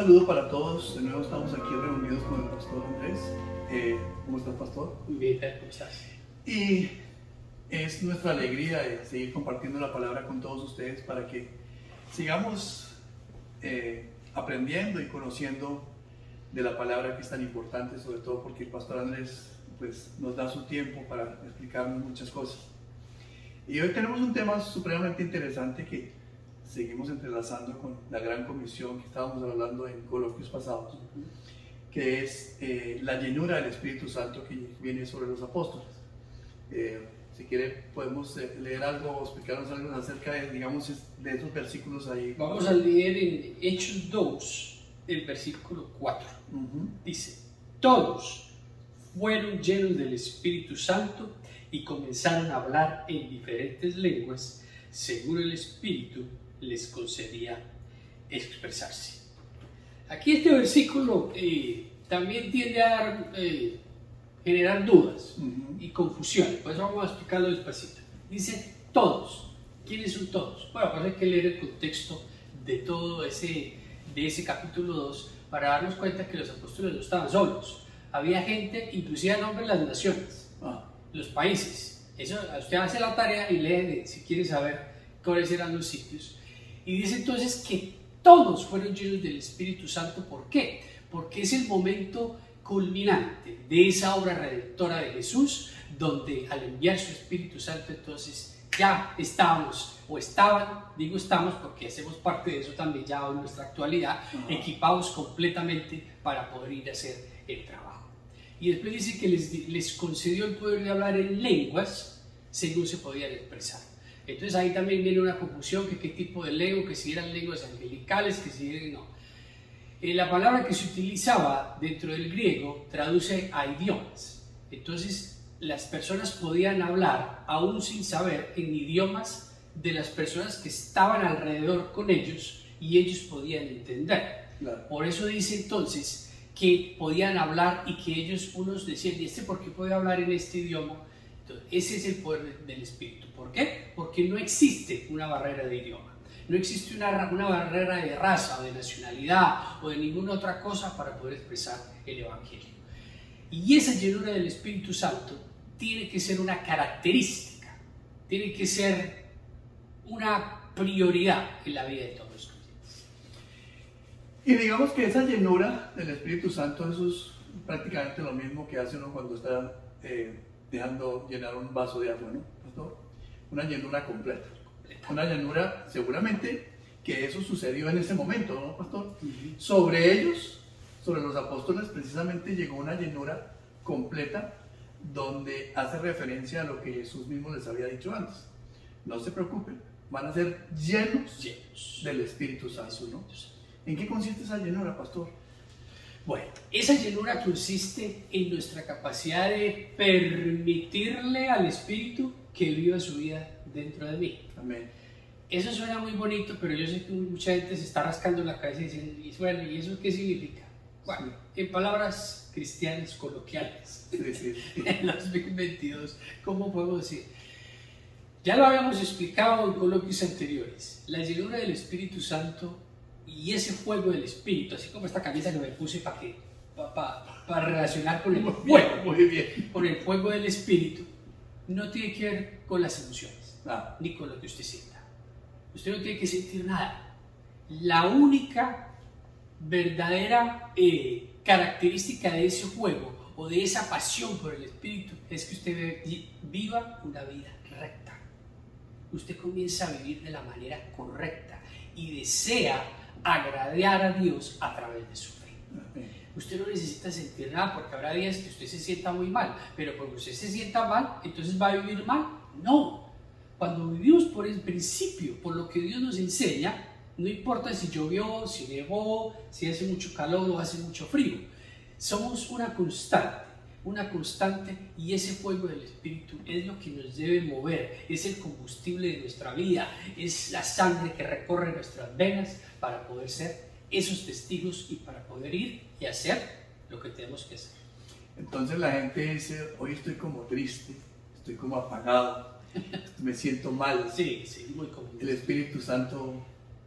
saludo para todos. De nuevo estamos aquí reunidos con el pastor Andrés. ¿Cómo estás, pastor? Muy bien, ¿cómo estás? Y es nuestra alegría de seguir compartiendo la palabra con todos ustedes para que sigamos aprendiendo y conociendo de la palabra, que es tan importante, sobre todo porque el pastor Andrés pues, nos da su tiempo para explicarnos muchas cosas. Y hoy tenemos un tema supremamente interesante que seguimos entrelazando con la gran comisión que estábamos hablando en coloquios pasados, que es la llenura del Espíritu Santo que viene sobre los apóstoles. Si quiere podemos leer algo o explicarnos algo acerca de, digamos, de esos versículos ahí. Vamos a leer en Hechos 2, el versículo 4. Dice: todos fueron llenos del Espíritu Santo y comenzaron a hablar en diferentes lenguas, según el Espíritu les concedía expresarse. Aquí este versículo también tiende a generar dudas y confusiones, por eso vamos a explicarlo despacito. Dice todos. ¿Quiénes son todos? Bueno, pues hay que leer el contexto de todo de ese capítulo 2 para darnos cuenta que los apóstoles no estaban solos. Había gente, inclusive a nombre de las naciones, los países. Eso, usted hace la tarea y lee si quiere saber cuáles eran los sitios. Y dice entonces que todos fueron llenos del Espíritu Santo. ¿Por qué? Porque es el momento culminante de esa obra redentora de Jesús, donde al enviar su Espíritu Santo entonces ya estábamos, o estaban, digo estamos porque hacemos parte de eso también ya en nuestra actualidad, equipados completamente para poder ir a hacer el trabajo. Y después dice que les concedió el poder de hablar en lenguas según se podían expresar. Entonces ahí también viene una confusión, que qué tipo de lengua, que si eran lenguas angelicales, que si eran no. La palabra que se utilizaba dentro del griego traduce a idiomas. Entonces las personas podían hablar, aún sin saber, en idiomas de las personas que estaban alrededor con ellos y ellos podían entender. Claro. Por eso dice entonces que podían hablar y que ellos, unos decían, ¿y este por qué puede hablar en este idioma? Entonces, ese es el poder del Espíritu. ¿Por qué? Porque no existe una barrera de idioma, no existe una barrera de raza o de nacionalidad o de ninguna otra cosa para poder expresar el Evangelio. Y esa llenura del Espíritu Santo tiene que ser una característica, tiene que ser una prioridad en la vida de todos los creyentes. Y digamos que esa llenura del Espíritu Santo, eso es prácticamente lo mismo que hace uno cuando está dejando llenar un vaso de agua, ¿no, pastor? Una llenura completa. Una llenura, seguramente que eso sucedió en ese momento, ¿no, pastor? Sobre ellos, sobre los apóstoles, precisamente llegó una llenura completa donde hace referencia a lo que Jesús mismo les había dicho antes. No se preocupen, van a ser llenos del Espíritu Santo, ¿no? ¿En qué consiste esa llenura, pastor? Bueno, esa llenura consiste en nuestra capacidad de permitirle al Espíritu que viva su vida dentro de mí. Amén. Eso suena muy bonito, pero yo sé que mucha gente se está rascando la cabeza y diciendo, bueno, ¿y eso qué significa? Bueno, en palabras cristianas coloquiales, en los 2022, ¿cómo podemos decir? Ya lo habíamos explicado en coloquios anteriores. La llenura del Espíritu Santo y ese fuego del Espíritu, así como esta camisa que me puse para relacionar con el fuego, con el fuego del Espíritu, no tiene que ver con las emociones, ni con lo que usted sienta. Usted no tiene que sentir nada. La única verdadera característica de ese fuego o de esa pasión por el Espíritu es que usted viva una vida recta. Usted comienza a vivir de la manera correcta y desea agradar a Dios a través de su fe. Usted no necesita sentir nada, porque habrá días que usted se sienta muy mal, pero porque usted se sienta mal, entonces va a vivir mal. No. Cuando vivimos por el principio, por lo que Dios nos enseña, no importa si llovió, si nevó, si hace mucho calor o hace mucho frío. Somos una constante, y ese fuego del Espíritu es lo que nos debe mover, es el combustible de nuestra vida, es la sangre que recorre nuestras venas para poder ser esos testigos y para poder ir y hacer lo que tenemos que hacer. Entonces la gente dice, hoy estoy como triste, estoy como apagado, me siento mal. Sí, muy común. El Espíritu Santo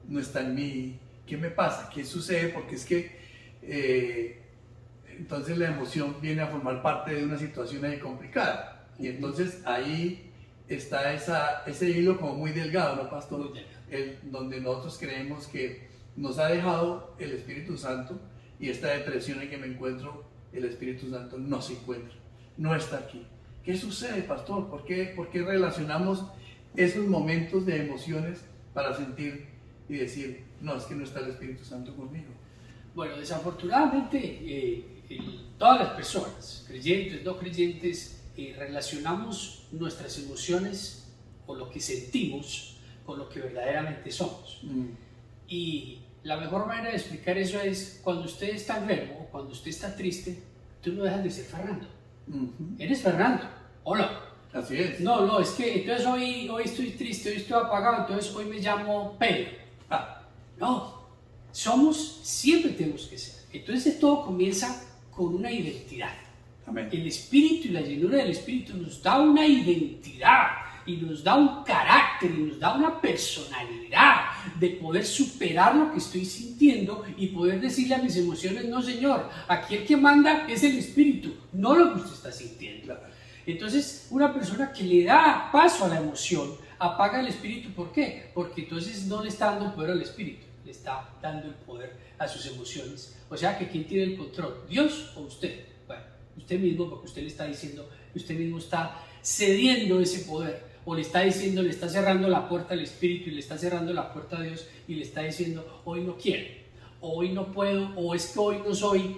no está en mí, ¿qué me pasa? ¿Qué sucede? Porque es que entonces la emoción viene a formar parte de una situación ahí complicada. Y entonces ahí está ese hilo como muy delgado, ¿no, pastor? Muy delgado. Donde nosotros creemos que nos ha dejado el Espíritu Santo y esta depresión en que me encuentro, el Espíritu Santo no se encuentra, no está aquí. ¿Qué sucede, pastor? ¿Por qué relacionamos esos momentos de emociones para sentir y decir, no, es que no está el Espíritu Santo conmigo? Bueno, desafortunadamente todas las personas, creyentes, no creyentes, relacionamos nuestras emociones o lo que sentimos con lo que verdaderamente somos. Y la mejor manera de explicar eso es cuando usted está enfermo o cuando usted está triste, tú no dejas de ser Fernando. Eres Fernando. Hola. Así es. No, es que entonces hoy estoy triste, hoy estoy apagado, entonces hoy me llamo Pedro. No, siempre tenemos que ser. Entonces todo comienza con una identidad. Amén. El Espíritu y la llenura del Espíritu nos da una identidad y nos da un carácter y nos da una personalidad de poder superar lo que estoy sintiendo y poder decirle a mis emociones, no señor, aquí el que manda es el Espíritu, no lo que usted está sintiendo. Claro. Entonces una persona que le da paso a la emoción apaga el Espíritu. ¿Por qué? Porque entonces no le está dando el poder al Espíritu, le está dando el poder a sus emociones. O sea que ¿quién tiene el control? ¿Dios o usted? Bueno, usted mismo, porque usted le está diciendo, usted mismo está cediendo ese poder, o le está diciendo, le está cerrando la puerta al Espíritu y le está cerrando la puerta a Dios y le está diciendo, hoy no quiero, hoy no puedo, o es que hoy no soy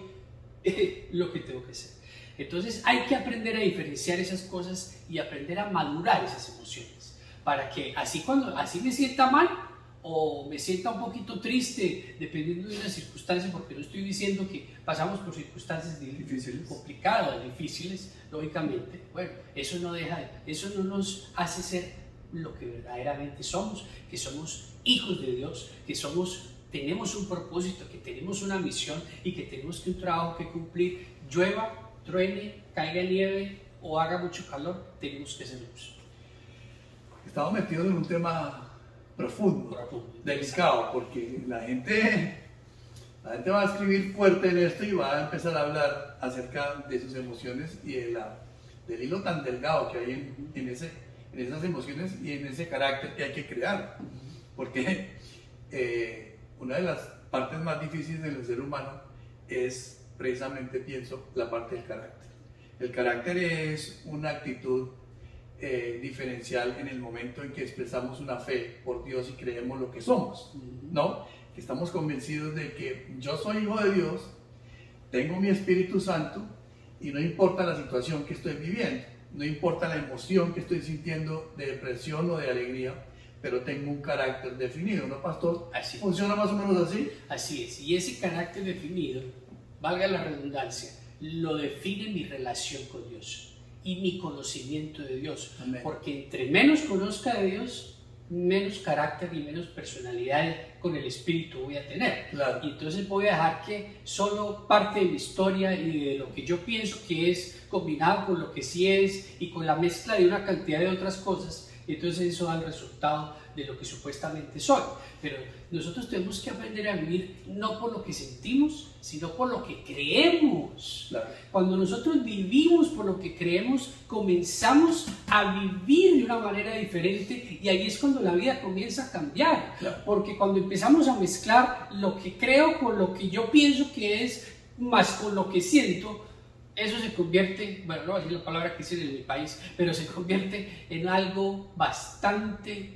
lo que tengo que ser. Entonces hay que aprender a diferenciar esas cosas y aprender a madurar esas emociones, para que así me sienta mal o me sienta un poquito triste, dependiendo de una circunstancia, porque no estoy diciendo que pasamos por circunstancias difíciles, complicadas, difíciles, lógicamente, bueno, eso no nos hace ser lo que verdaderamente somos, que somos hijos de Dios, que tenemos un propósito, que tenemos una misión y que tenemos un trabajo que cumplir, llueva, truene, caiga nieve o haga mucho calor, tenemos que ser luz. Estamos metidos en un tema profundo, delicado, porque la gente va a escribir fuerte en esto y va a empezar a hablar acerca de sus emociones y del hilo tan delgado que hay en esas emociones y en ese carácter que hay que crear, porque una de las partes más difíciles del ser humano es precisamente, pienso, la parte del carácter. El carácter es una actitud diferencial en el momento en que expresamos una fe por Dios y creemos lo que somos, ¿no? Que estamos convencidos de que yo soy hijo de Dios, tengo mi Espíritu Santo y no importa la situación que estoy viviendo, no importa la emoción que estoy sintiendo de depresión o de alegría, pero tengo un carácter definido, ¿no, pastor? Así ¿Funciona más o menos así? Así es, y ese carácter definido, valga la redundancia, lo define mi relación con Dios y mi conocimiento de Dios. Amén. Porque entre menos conozca de Dios, menos carácter y menos personalidad con el Espíritu voy a tener. Claro. Y entonces voy a dejar que solo parte de mi historia y de lo que yo pienso que es, combinado con lo que sí es y con la mezcla de una cantidad de otras cosas, entonces eso da el resultado de lo que supuestamente soy. Pero nosotros tenemos que aprender a vivir no por lo que sentimos, sino por lo que creemos. Claro. Cuando nosotros vivimos por lo que creemos, comenzamos a vivir de una manera diferente y ahí es cuando la vida comienza a cambiar. Claro. Porque cuando empezamos a mezclar lo que creo con lo que yo pienso que es, más con lo que siento, eso se convierte, bueno, no voy a decir la palabra que dicen en mi país, pero se convierte en algo bastante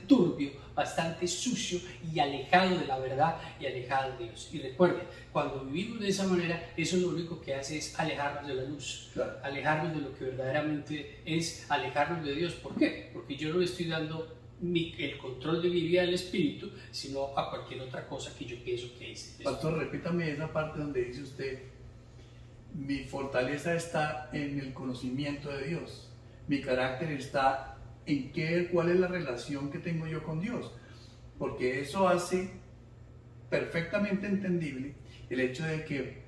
turbio, bastante sucio y alejado de la verdad y alejado de Dios. Y recuerden, cuando vivimos de esa manera, eso lo único que hace es alejarnos de la luz, Claro. alejarnos de lo que verdaderamente es alejarnos de Dios. ¿Por qué? Porque yo no le estoy dando el control de mi vida al Espíritu, sino a cualquier otra cosa que yo pienso que es. Pastor, repítame esa parte donde dice usted: mi fortaleza está en el conocimiento de Dios. Mi carácter está en cuál es la relación que tengo yo con Dios. Porque eso hace perfectamente entendible el hecho de que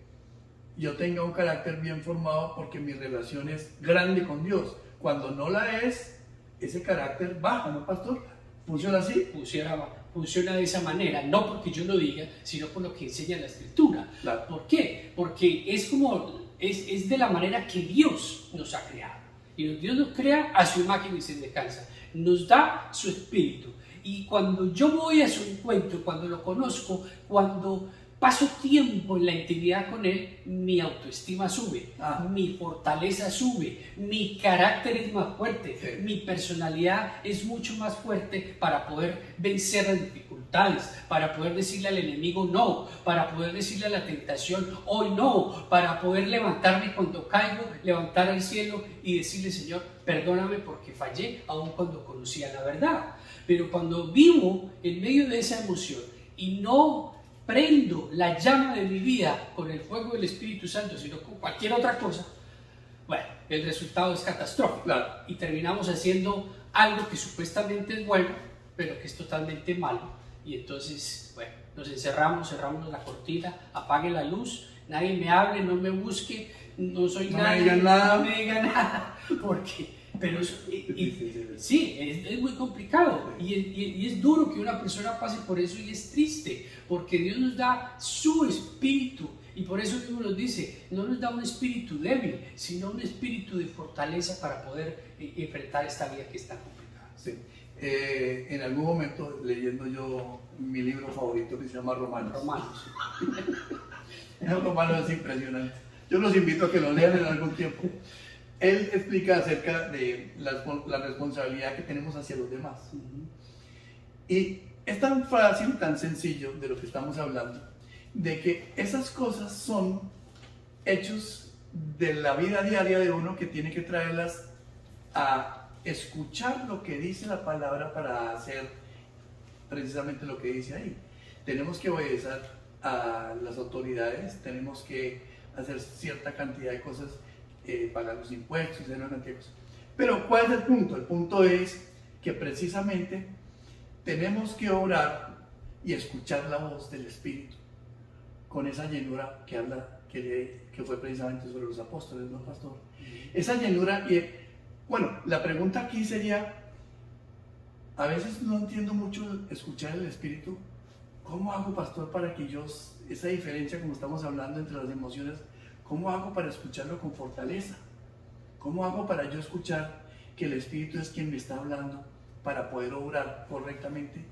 yo tenga un carácter bien formado porque mi relación es grande con Dios. Cuando no la es, ese carácter baja, ¿no, pastor? ¿Funciona así? Pusiera funciona de esa manera, no porque yo lo diga, sino por lo que enseña la Escritura. Claro. ¿Por qué? Porque es de la manera que Dios nos ha creado. Y Dios nos crea a su imagen y semejanza. Nos da su espíritu. Y cuando yo voy a su encuentro, cuando lo conozco, cuando paso tiempo en la intimidad con Él, mi autoestima sube, mi fortaleza sube, mi carácter es más fuerte, mi personalidad es mucho más fuerte para poder vencer las dificultades, para poder decirle al enemigo no, para poder decirle a la tentación hoy no, para poder levantarme cuando caigo, levantar al cielo y decirle: Señor, perdóname porque fallé, aun cuando conocía la verdad. Pero cuando vivo en medio de esa emoción y no prendo la llama de mi vida con el fuego del Espíritu Santo, sino con cualquier otra cosa, bueno, el resultado es catastrófico. Claro. Y terminamos haciendo algo que supuestamente es bueno, pero que es totalmente malo. Y entonces, bueno, nos encerramos, cerramos la cortina, apague la luz, nadie me hable, no me busque, no soy nadie, no me diga nada, porque... Pero sí, es muy complicado y es duro que una persona pase por eso, y es triste porque Dios nos da su espíritu, y por eso mismo nos dice: no nos da un espíritu débil, sino un espíritu de fortaleza para poder enfrentar esta vida que está complicada. Sí. En algún momento, leyendo yo mi libro favorito que se llama Romanos. Romanos es impresionante. Yo los invito a que lo lean en algún tiempo. Él explica acerca de la responsabilidad que tenemos hacia los demás. Y es tan fácil, tan sencillo de lo que estamos hablando, de que esas cosas son hechos de la vida diaria de uno, que tiene que traerlas a escuchar lo que dice la palabra para hacer precisamente lo que dice ahí. Tenemos que obedecer a las autoridades, tenemos que hacer cierta cantidad de cosas, pagar los impuestos, hacer una cantidad de cosas. Pero ¿cuál es el punto? El punto es que precisamente tenemos que orar y escuchar la voz del Espíritu con esa llenura que habla, que fue precisamente sobre los apóstoles, ¿no, pastor? Esa llenura. Y bueno, la pregunta aquí sería: a veces no entiendo mucho escuchar el Espíritu. ¿Cómo hago, pastor, para que yo, esa diferencia, como estamos hablando, entre las emociones, cómo hago para escucharlo con fortaleza? ¿Cómo hago para yo escuchar que el Espíritu es quien me está hablando, para poder obrar correctamente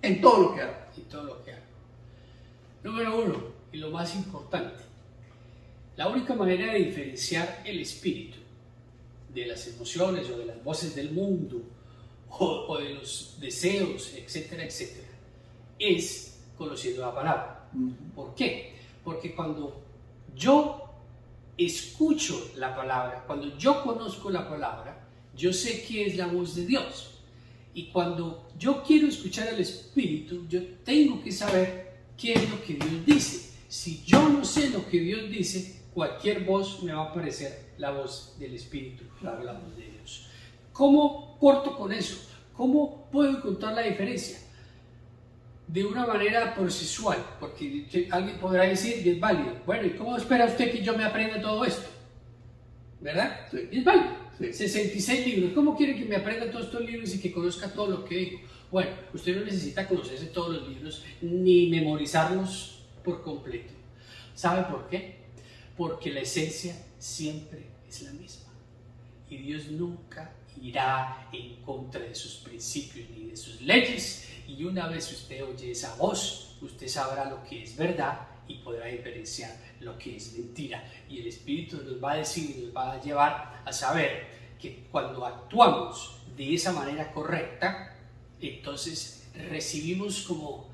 en todo lo que hago? En todo lo que hago. Número uno, y lo más importante, la única manera de diferenciar el Espíritu de las emociones o de las voces del mundo o de los deseos, etcétera, etcétera, es conociendo la palabra. ¿Por qué? Porque cuando yo escucho la palabra, cuando yo conozco la palabra, yo sé que es la voz de Dios. Y cuando yo quiero escuchar al Espíritu, yo tengo que saber qué es lo que Dios dice. Si yo no sé lo que Dios dice, cualquier voz me va a parecer la voz del Espíritu, la voz de Dios. ¿Cómo corto con eso? ¿Cómo puedo encontrar la diferencia? De una manera procesual, porque alguien podrá decir, y es válido: bueno, ¿y cómo espera usted que yo me aprenda todo esto? ¿Verdad? Sí. Es válido. Sí. 66 libros, ¿cómo quiere que me aprenda todos estos libros y que conozca todo lo que digo? Bueno, usted no necesita conocerse todos los libros ni memorizarlos por completo. ¿Sabe por qué? Porque la esencia siempre es la misma, y Dios nunca irá en contra de sus principios ni de sus leyes. Y una vez usted oye esa voz, usted sabrá lo que es verdad y podrá diferenciar lo que es mentira. Y el Espíritu nos va a decir y nos va a llevar a saber que cuando actuamos de esa manera correcta, entonces recibimos como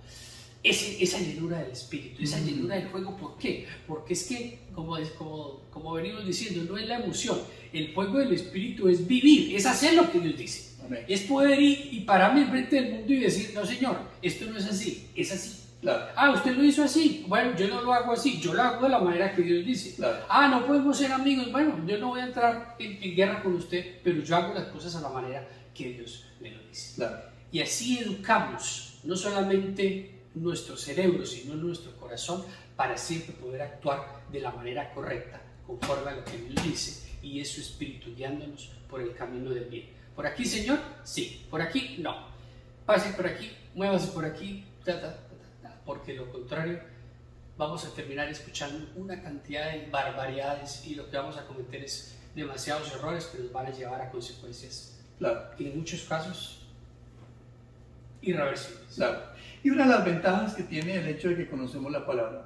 esa llenura del Espíritu, esa llenura del fuego. ¿Por qué? Porque es que, como venimos diciendo, no es la emoción. El fuego del Espíritu es vivir, es hacer lo que Dios dice. Amén. Es poder ir y pararme enfrente del mundo y decir: no, Señor, esto no es así, es así. Claro. Usted lo hizo así. Bueno, yo no lo hago así, yo lo hago de la manera que Dios dice. Claro. No podemos ser amigos. Bueno, yo no voy a entrar en guerra con usted, pero yo hago las cosas a la manera que Dios me lo dice. Claro. Y así educamos no solamente nuestro cerebro, sino nuestro corazón, para siempre poder actuar de la manera correcta, conforme a lo que Dios dice, y es su Espíritu guiándonos por el camino del bien. ¿Por aquí, Señor? Sí. ¿Por aquí? No. pase por aquí, muévase por aquí, porque lo contrario vamos a terminar escuchando una cantidad de barbaridades y lo que vamos a cometer es demasiados errores que nos van a llevar a consecuencias, Claro. y en muchos casos irreversibles. Claro. Y una de las ventajas que tiene el hecho de que conocemos la palabra,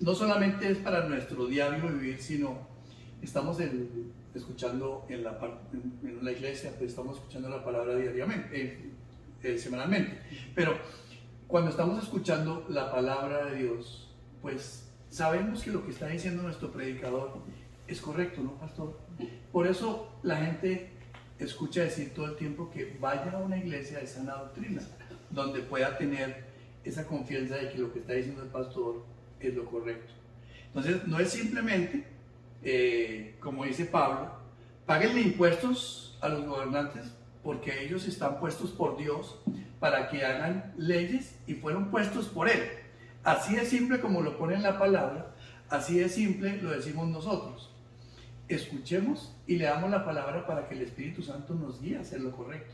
no solamente es para nuestro diario vivir, sino estamos escuchando en la iglesia, pues estamos escuchando la palabra diariamente, semanalmente. Pero cuando estamos escuchando la palabra de Dios, pues sabemos que lo que está diciendo nuestro predicador es correcto, ¿no, pastor? Por eso la gente escucha decir todo el tiempo que vaya a una iglesia de sana doctrina, donde pueda tener esa confianza de que lo que está diciendo el pastor es lo correcto. Entonces, no es simplemente, como dice Pablo, páguenle impuestos a los gobernantes porque ellos están puestos por Dios para que hagan leyes y fueron puestos por Él. Así de simple como lo pone en la palabra, así de simple lo decimos nosotros. Escuchemos y le damos la palabra para que el Espíritu Santo nos guíe a hacer lo correcto.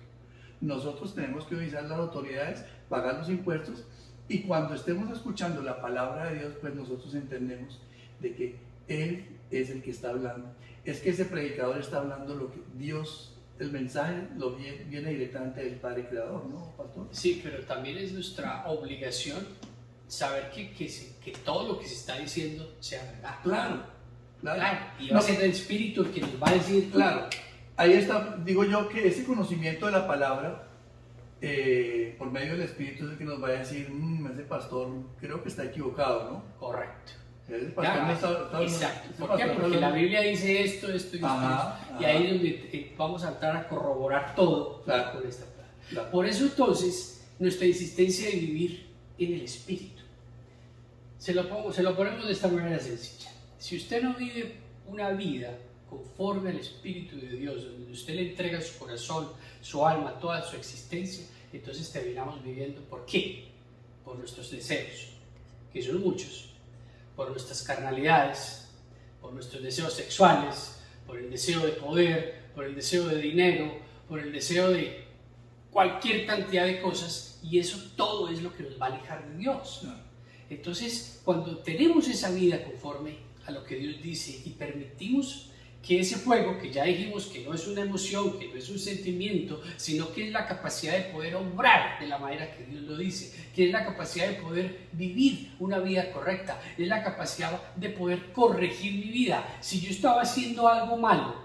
Nosotros tenemos que obedecer a las autoridades, pagar los impuestos, y cuando estemos escuchando la palabra de Dios, pues nosotros entendemos de que Él es el que está hablando. Es que ese predicador está hablando lo que Dios, el mensaje lo viene directamente del Padre Creador, ¿no, pastor? Sí, pero también es nuestra obligación saber que todo lo que se está diciendo sea verdad. Claro. Y va a ser el Espíritu el que nos va a decir. Claro, ahí está, digo yo que ese conocimiento de la palabra, por medio del Espíritu, es el que nos va a decir, ese pastor creo que está equivocado, ¿no? Correcto. Ese pastor no está exacto. ese ¿Por pastor qué? está Porque la hablando- Biblia dice esto y esto. Y ahí es donde vamos a entrar a corroborar todo Claro. con esta palabra. Claro. Por eso entonces, nuestra insistencia de vivir en el Espíritu. Se lo ponemos de esta manera sencilla. Si usted no vive una vida conforme al Espíritu de Dios, donde usted le entrega su corazón, su alma, toda su existencia, entonces terminamos viviendo, ¿por qué? Por nuestros deseos, que son muchos, por nuestras carnalidades, por nuestros deseos sexuales, por el deseo de poder, por el deseo de dinero, por el deseo de cualquier cantidad de cosas, y eso todo es lo que nos va a alejar de Dios. Claro. Entonces, cuando tenemos esa vida conforme a lo que Dios dice y permitimos que ese fuego, que ya dijimos que no es una emoción, que no es un sentimiento, sino que es la capacidad de poder obrar de la manera que Dios lo dice, que es la capacidad de poder vivir una vida correcta, es la capacidad de poder corregir mi vida. Si yo estaba haciendo algo malo,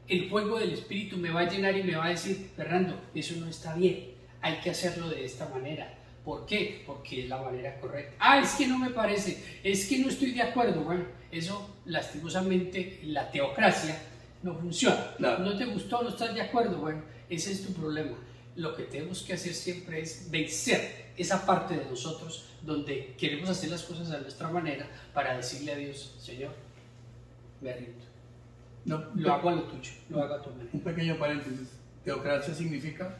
el fuego del Espíritu me va a llenar y me va a decir, Fernando, eso no está bien, hay que hacerlo de esta manera. ¿Por qué? Porque es la manera correcta. Es que no me parece, es que no estoy de acuerdo. Bueno, eso lastimosamente la teocracia no funciona. Claro. No te gustó, no estás de acuerdo. Bueno, ese es tu problema. Lo que tenemos que hacer siempre es vencer esa parte de nosotros donde queremos hacer las cosas a nuestra manera para decirle a Dios, Señor, me rindo. No, Lo hago a lo tuyo, lo hago a tu manera. un pequeño paréntesis. Teocracia significa,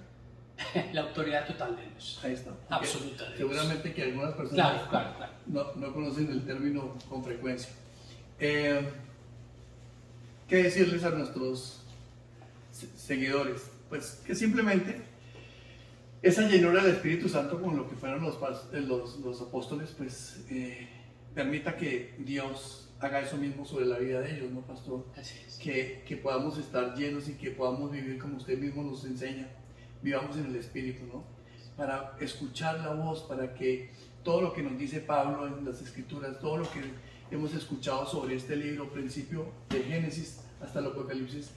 La autoridad total de Dios. ahí está. Porque Absoluta de Dios. seguramente que algunas personas Claro. no conocen el término con frecuencia. ¿Qué decirles a nuestros seguidores? Pues que simplemente esa llenura del Espíritu Santo con lo que fueron los apóstoles, pues permita que Dios haga eso mismo sobre la vida de ellos, ¿no, pastor? Así es. Que podamos estar llenos y que podamos vivir como usted mismo nos enseña, vivamos en el Espíritu, ¿no? Para escuchar la voz, para que todo lo que nos dice Pablo en las Escrituras, todo lo que hemos escuchado sobre este libro, principio de Génesis hasta el Apocalipsis,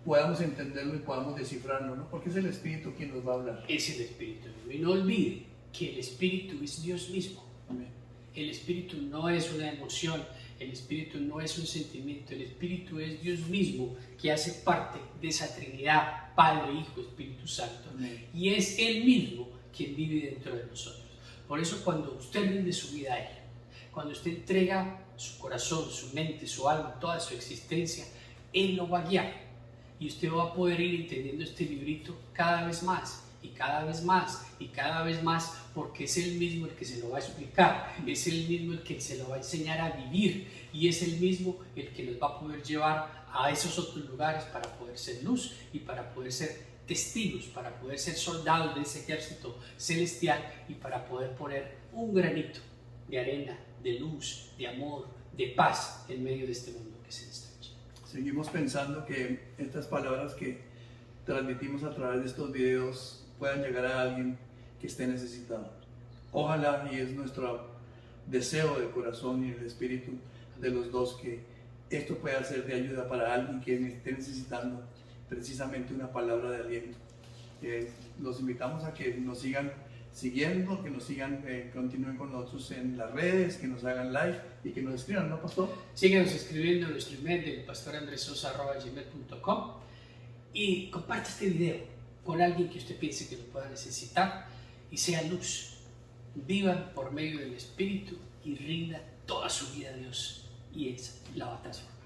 podamos entenderlo y podamos descifrarlo, ¿no? Porque es el Espíritu quien nos va a hablar. Es el Espíritu. Y no olvide que el Espíritu es Dios mismo. Amén. El Espíritu no es una emoción, el Espíritu no es un sentimiento, el Espíritu es Dios mismo que hace parte de esa Trinidad, Padre, Hijo, Espíritu Santo. Amén. Y es Él mismo quien vive dentro de nosotros. Por eso cuando usted rinde su vida a Él, cuando usted entrega su corazón, su mente, su alma, toda su existencia, Él lo va a guiar. Y usted va a poder ir entendiendo este librito cada vez más, y cada vez más, y cada vez más, porque es Él mismo el que se lo va a explicar, es Él mismo el que se lo va a enseñar a vivir, y es Él mismo el que nos va a poder llevar a esos otros lugares para poder ser luz y para poder ser testigos, para poder ser soldados de ese ejército celestial y para poder poner un granito de arena, de luz, de amor, de paz en medio de este mundo que se destruye. Seguimos pensando que estas palabras que transmitimos a través de estos videos puedan llegar a alguien que esté necesitado. Ojalá, y es nuestro deseo de corazón y el espíritu de los dos, que esto pueda ser de ayuda para alguien que esté necesitando precisamente una palabra de aliento. Los invitamos a que nos sigan siguiendo, que nos sigan, continúen con nosotros en las redes, que nos hagan like y que nos escriban, ¿no, pastor? Síguenos escribiendo en nuestro email del pastorandresosa@gmail.com y comparte este video con alguien que usted piense que lo pueda necesitar y sea luz. Viva por medio del Espíritu y rinda toda su vida a Dios y Él la va a transformar.